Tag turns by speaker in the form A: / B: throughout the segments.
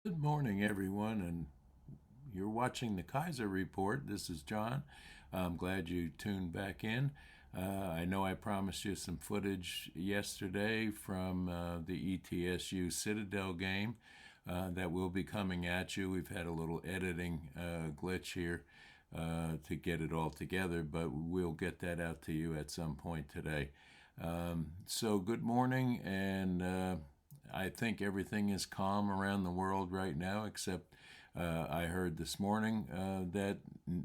A: Good morning, everyone, and you're watching the Kaiser Report. This is John. I'm glad you tuned back in. I know I promised you some footage yesterday from the ETSU Citadel game that will be coming at you. We've had a little editing glitch here to get it all together, but we'll get that out to you at some point today. So, good morning, and I think everything is calm around the world right now, except I heard this morning that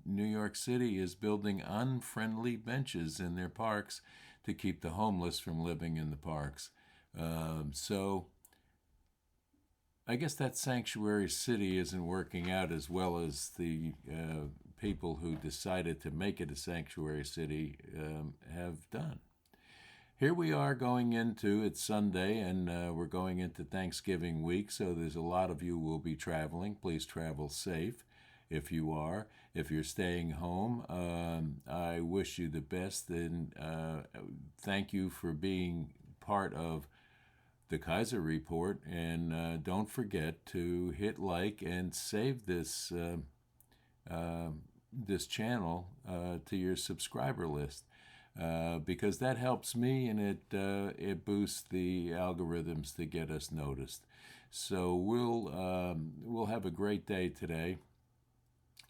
A: New York City is building unfriendly benches in their parks to keep the homeless from living in the parks. So I guess that sanctuary city isn't working out as well as the people who decided to make it a sanctuary city have done. Here we are going into it's Sunday, and we're going into Thanksgiving week, so there's a lot of you will be traveling. Please travel safe if you are. If you're staying home, I wish you the best, and thank you for being part of the Kaiser Report. And don't forget to hit like and save this channel to your subscriber list. Because that helps me, and it boosts the algorithms to get us noticed. So we'll have a great day today.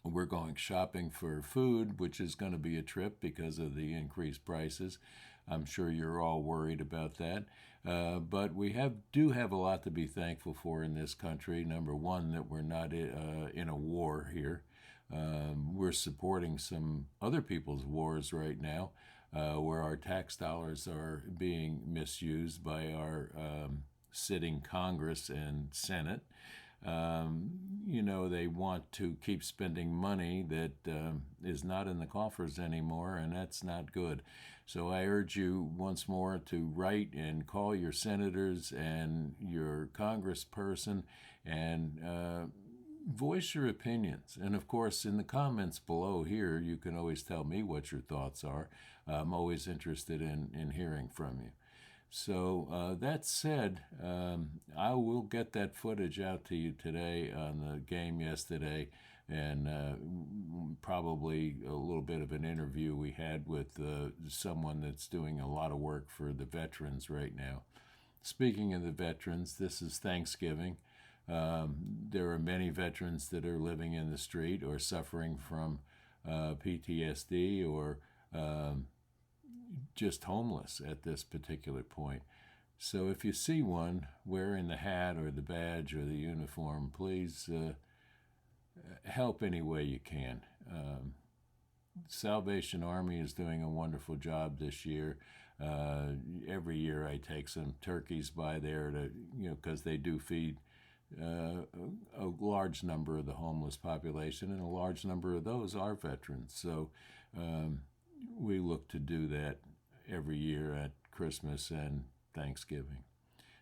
A: We're going shopping for food, which is going to be a trip because of the increased prices. I'm sure you're all worried about that. But we do have a lot to be thankful for in this country. Number one, that we're not in a war here. We're supporting some other people's wars right now, where our tax dollars are being misused by our sitting Congress and Senate. They want to keep spending money that is not in the coffers anymore, and that's not good. So I urge you once more to write and call your senators and your congressperson and voice your opinions. And of course, in the comments below here, you can always tell me what your thoughts are. I'm always interested in hearing from you. So that said, I will get that footage out to you today on the game yesterday, and probably a little bit of an interview we had with someone that's doing a lot of work for the veterans right now. Speaking of the veterans, this is Thanksgiving. There are many veterans that are living in the street or suffering from PTSD or just homeless at this particular point. So if you see one wearing the hat or the badge or the uniform, please help any way you can. Salvation Army is doing a wonderful job this year. Every year I take some turkeys by there to, because they do feed a large number of the homeless population, and a large number of those are veterans. So we look to do that every year at Christmas and Thanksgiving.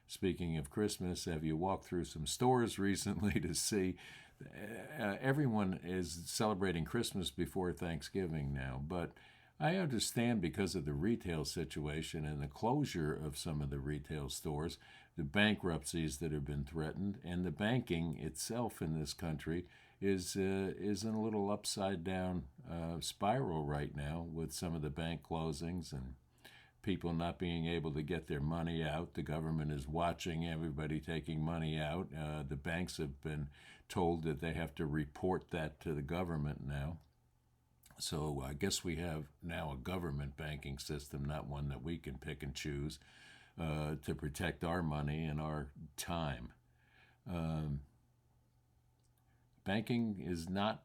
A: Speaking of Christmas, have you walked through some stores recently to see everyone is celebrating Christmas before Thanksgiving now, but I understand because of the retail situation and the closure of some of the retail stores, the bankruptcies that have been threatened, and the banking itself in this country is in a little upside down spiral right now with some of the bank closings and people not being able to get their money out. The government is watching everybody taking money out. The banks have been told that they have to report that to the government now. So I guess we have now a government banking system, not one that we can pick and choose to protect our money and our time. Banking is not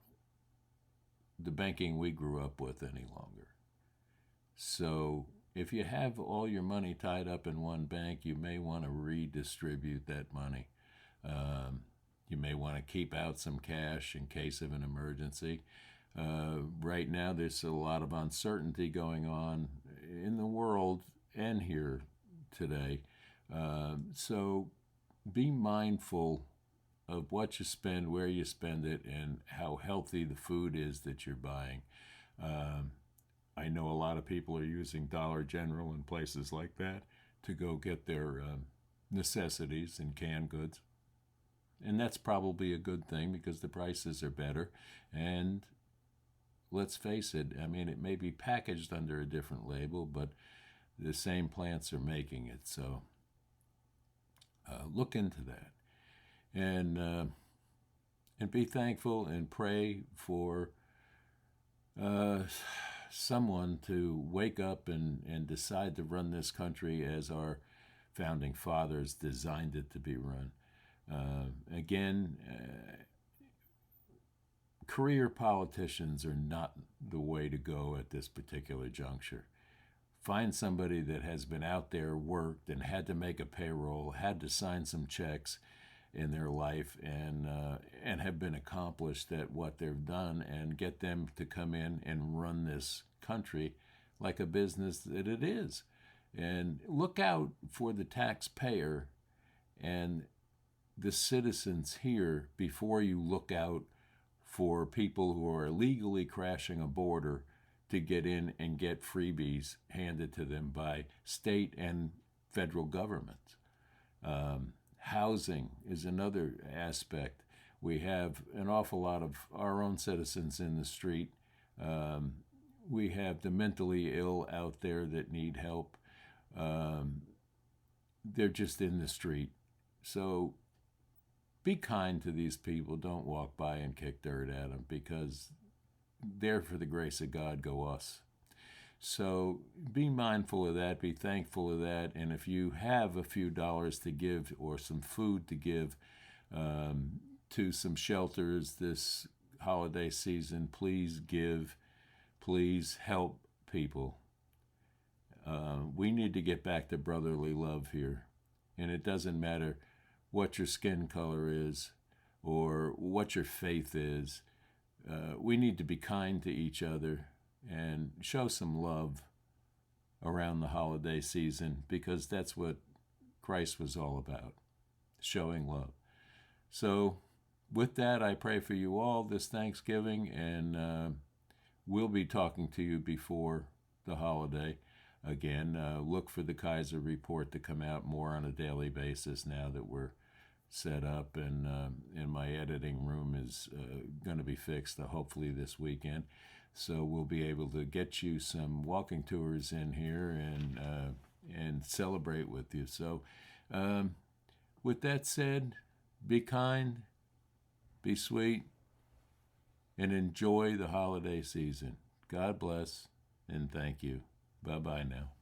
A: the banking we grew up with any longer. So if you have all your money tied up in one bank, you may want to redistribute that money. You may want to keep out some cash in case of an emergency. Right now, there's a lot of uncertainty going on in the world and here today. So be mindful of what you spend, where you spend it, and how healthy the food is that you're buying. I know a lot of people are using Dollar General and places like that to go get their necessities and canned goods. And that's probably a good thing because the prices are better. And let's face it, I mean, it may be packaged under a different label, but the same plants are making it. So look into that. And be thankful and pray for someone to wake up and decide to run this country as our founding fathers designed it to be run. Again, career politicians are not the way to go at this particular juncture. Find somebody that has been out there, worked, and had to make a payroll, had to sign some checks in their life, and have been accomplished at what they've done, and get them to come in and run this country like a business that it is. And look out for the taxpayer and the citizens here before you look out for people who are illegally crashing a border to get in and get freebies handed to them by state and federal governments. Housing is another aspect. We have an awful lot of our own citizens in the street. We have the mentally ill out there that need help. They're just in the street. So be kind to these people. Don't walk by and kick dirt at them, because there for the grace of God go us. So be mindful of that, be thankful of that, and if you have a few dollars to give or some food to give to some shelters this holiday season, please give, please help people. We need to get back to brotherly love here, and it doesn't matter what your skin color is or what your faith is. We need to be kind to each other and show some love around the holiday season, because that's what Christ was all about, showing love. So with that, I pray for you all this Thanksgiving, and we'll be talking to you before the holiday. Again, look for the Kaiser report to come out more on a daily basis now that we're set up, and my editing room is going to be fixed hopefully this weekend. So we'll be able to get you some walking tours in here and celebrate with you. So with that said, be kind, be sweet, and enjoy the holiday season. God bless, and thank you. Bye-bye now.